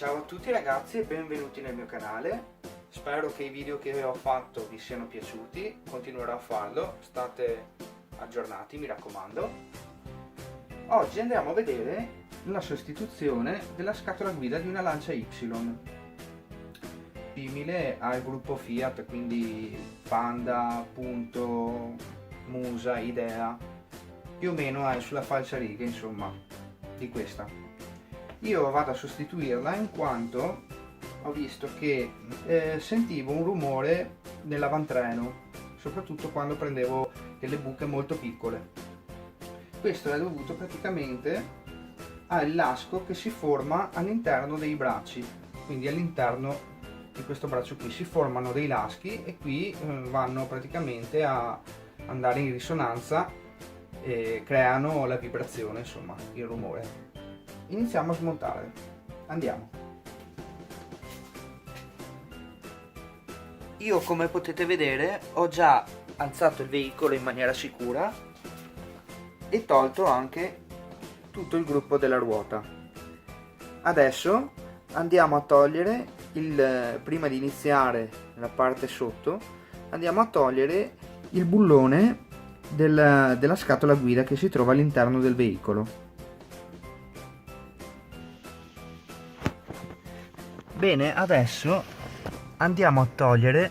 Ciao a tutti ragazzi e benvenuti nel mio canale. Spero che i video che ho fatto vi siano piaciuti, continuerò a farlo, state aggiornati, mi raccomando. Oggi andiamo a vedere la sostituzione della scatola guida di una Lancia Y, simile al gruppo Fiat, quindi Panda, Punto, Musa, Idea, più o meno è sulla falsariga, insomma, di questa. Io vado a sostituirla in quanto ho visto che sentivo un rumore nell'avantreno, soprattutto quando prendevo delle buche molto piccole. Questo è dovuto praticamente al lasco che si forma all'interno dei bracci, quindi all'interno di questo braccio qui si formano dei laschi e qui vanno praticamente a andare in risonanza e creano la vibrazione, insomma, il rumore. Iniziamo a smontare, andiamo. Io, come potete vedere, ho già alzato il veicolo in maniera sicura e tolto anche tutto il gruppo della ruota. Adesso andiamo a togliere prima di iniziare la parte sotto, andiamo a togliere il bullone della scatola guida che si trova all'interno del veicolo. Bene, adesso andiamo a togliere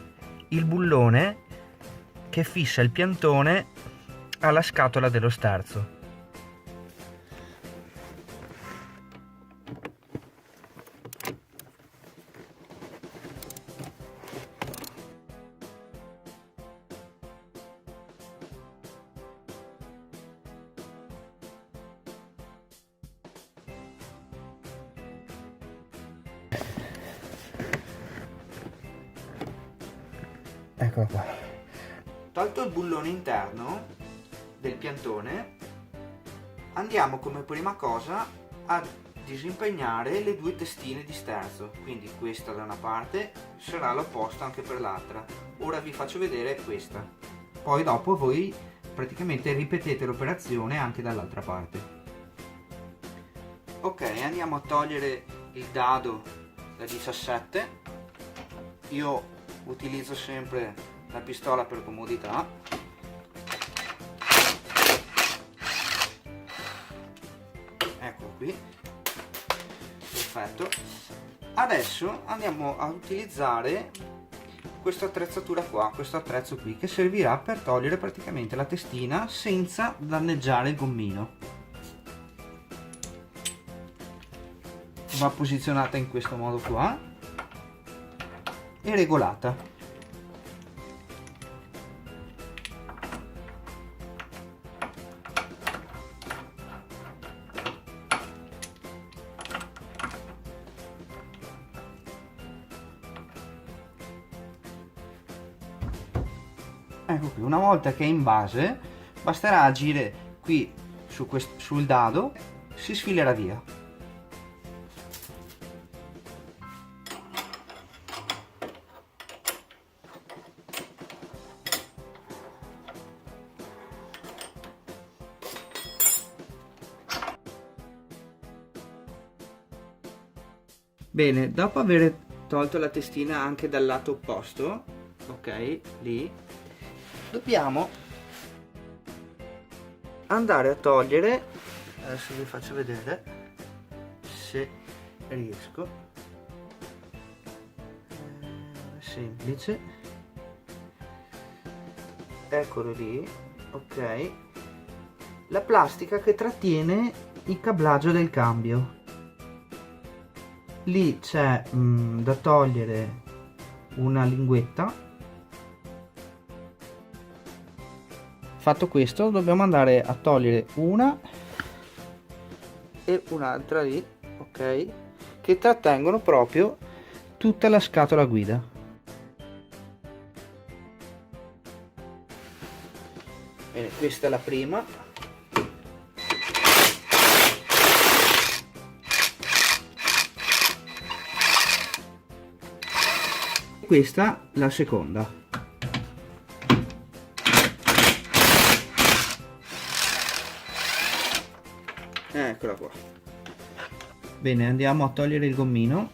il bullone che fissa il piantone alla scatola dello sterzo. Eccolo qua. Tolto il bullone interno del piantone, andiamo come prima cosa a disimpegnare le due testine di sterzo, quindi questa da una parte sarà l'opposta anche per l'altra. Ora vi faccio vedere questa, poi dopo voi praticamente ripetete l'operazione anche dall'altra parte. Ok, andiamo a togliere il dado da 17. Io utilizzo sempre la pistola per comodità. Eccolo qui, perfetto. Adesso andiamo a utilizzare questa attrezzatura qua, questo attrezzo qui, che servirà per togliere praticamente la testina senza danneggiare il gommino. Va posizionata in questo modo qua e regolata. Ecco qui, una volta che è in base basterà agire qui sul dado, si sfilerà via. Bene, dopo aver tolto la testina anche dal lato opposto, ok, lì, dobbiamo andare a togliere, adesso vi faccio vedere se riesco, semplice, eccolo lì, ok, la plastica che trattiene il cablaggio del cambio. Lì c'è da togliere una linguetta. Fatto questo, dobbiamo andare a togliere una e un'altra lì, ok, che trattengono proprio tutta la scatola guida. Bene, questa è la prima. Questa la seconda. Eccola qua. Bene, andiamo a togliere il gommino.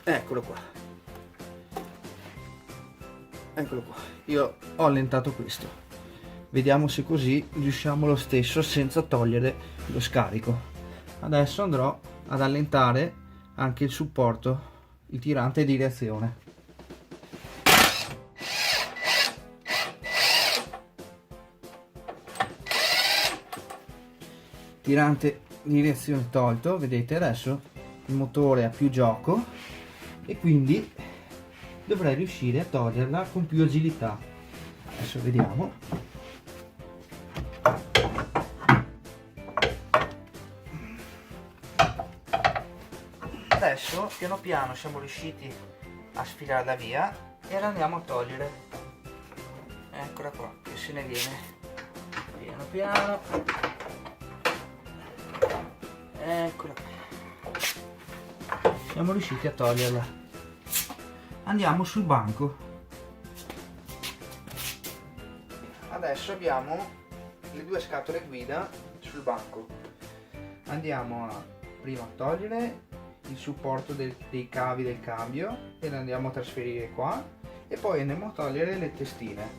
Eccolo qua, eccolo qua. Io ho allentato questo, vediamo se così riusciamo lo stesso senza togliere lo scarico. Adesso andrò ad allentare anche il supporto, il tirante di reazione. Tirante di reazione tolto, vedete adesso il motore ha più gioco e quindi dovrei riuscire a toglierla con più agilità. Adesso vediamo. Adesso piano piano siamo riusciti a sfilarla via e la andiamo a togliere. Eccola qua che se ne viene piano piano. Eccola qua, siamo riusciti a toglierla. Andiamo sul banco. Adesso abbiamo le due scatole guida sul banco. Andiamo a prima togliere il supporto dei cavi del cambio e le andiamo a trasferire qua e poi andiamo a togliere le testine.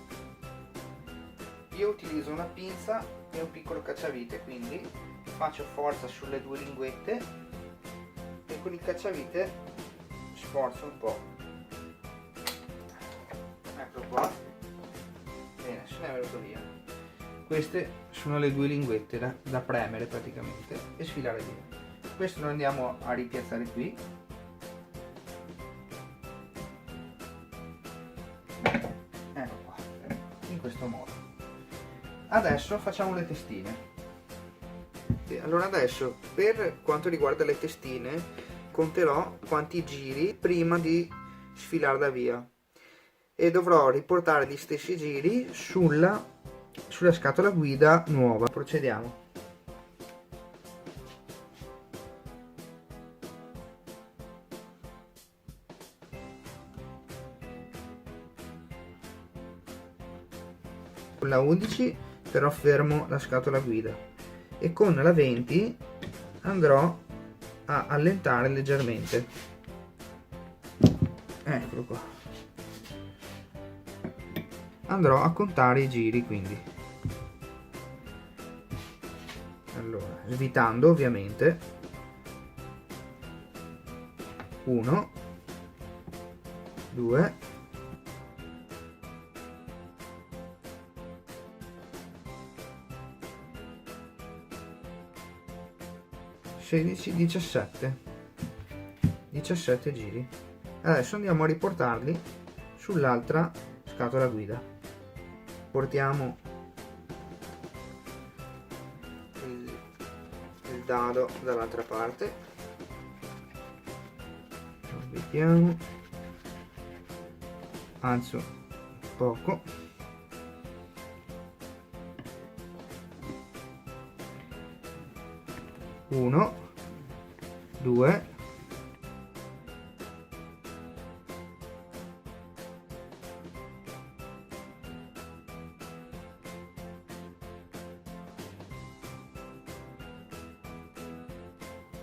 Io utilizzo una pinza e un piccolo cacciavite, quindi faccio forza sulle due linguette e con il cacciavite sforzo un po'. Eccolo qua. Bene, se ne è venuto via. Queste sono le due linguette da premere praticamente e sfilare via. Questo lo andiamo a ripiazzare qui. Ecco qua, in questo modo. Adesso facciamo le testine. Allora adesso per quanto riguarda le testine conterò quanti giri prima di sfilarla via e dovrò riportare gli stessi giri sulla scatola guida nuova. Procediamo. Con la 11 terrò fermo la scatola guida e con la 20 andrò a allentare leggermente. Eccolo qua. Andrò a contare i giri, quindi allora svitando ovviamente. 1 2 16 17 giri. Adesso andiamo a riportarli sull'altra scatola guida. Portiamo il dado dall'altra parte, vediamo, alzo poco, 1 2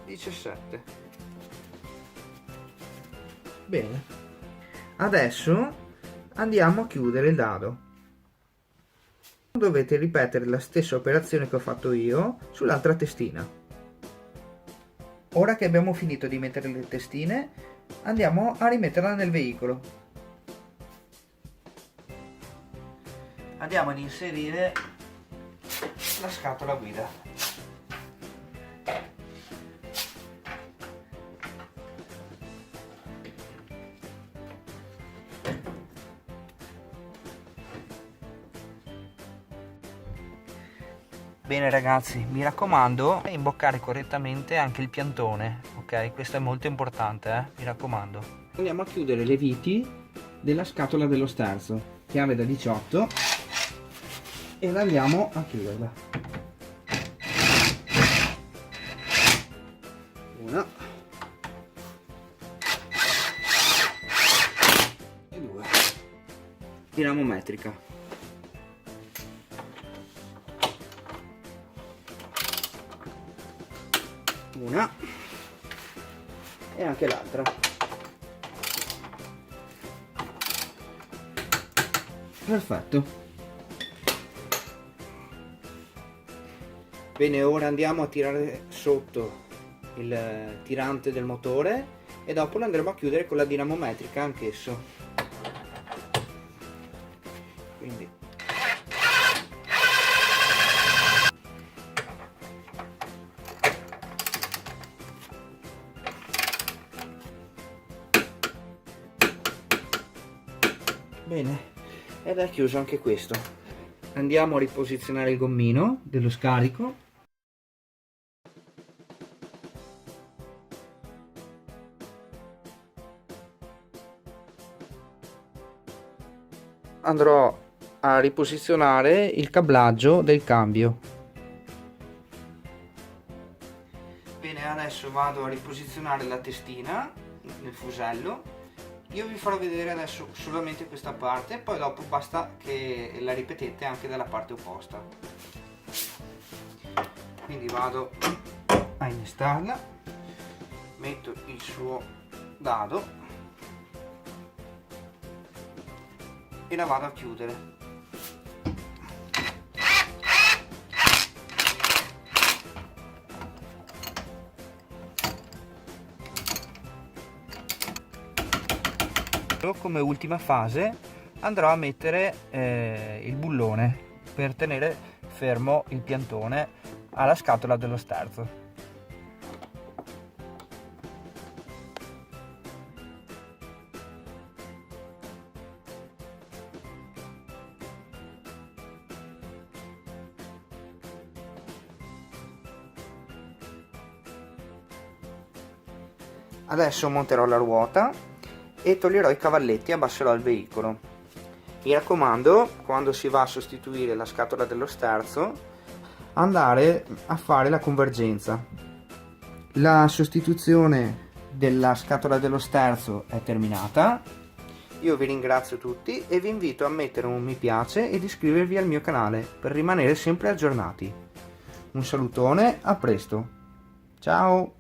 17. Bene, adesso andiamo a chiudere il dado. Dovete ripetere la stessa operazione che ho fatto io sull'altra testina. Ora che abbiamo finito di mettere le testine, andiamo a rimetterla nel veicolo. Andiamo ad inserire la scatola guida. Bene ragazzi, mi raccomando imboccare correttamente anche il piantone, ok? Questo è molto importante, mi raccomando. Andiamo a chiudere le viti della scatola dello sterzo, chiave da 18, e la andiamo a chiuderla. Una e due. Dinamometrica. Una e anche l'altra. Perfetto. Bene, ora andiamo a tirare sotto il tirante del motore e dopo lo andremo a chiudere con la dinamometrica anch'esso. Quindi bene, ed è chiuso anche questo. Andiamo a riposizionare il gommino dello scarico. Andrò a riposizionare il cablaggio del cambio. Bene, adesso vado a riposizionare la testina nel fusello. Io vi farò vedere adesso solamente questa parte, poi dopo basta che la ripetete anche dalla parte opposta. Quindi vado a innestarla, metto il suo dado e la vado a chiudere. Come ultima fase andrò a mettere il bullone per tenere fermo il piantone alla scatola dello sterzo. Adesso monterò la ruota e toglierò i cavalletti e abbasserò il veicolo. Mi raccomando, quando si va a sostituire la scatola dello sterzo, andare a fare la convergenza. La sostituzione della scatola dello sterzo è terminata. Io vi ringrazio tutti e vi invito a mettere un mi piace ed iscrivervi al mio canale per rimanere sempre aggiornati. Un salutone, a presto. Ciao!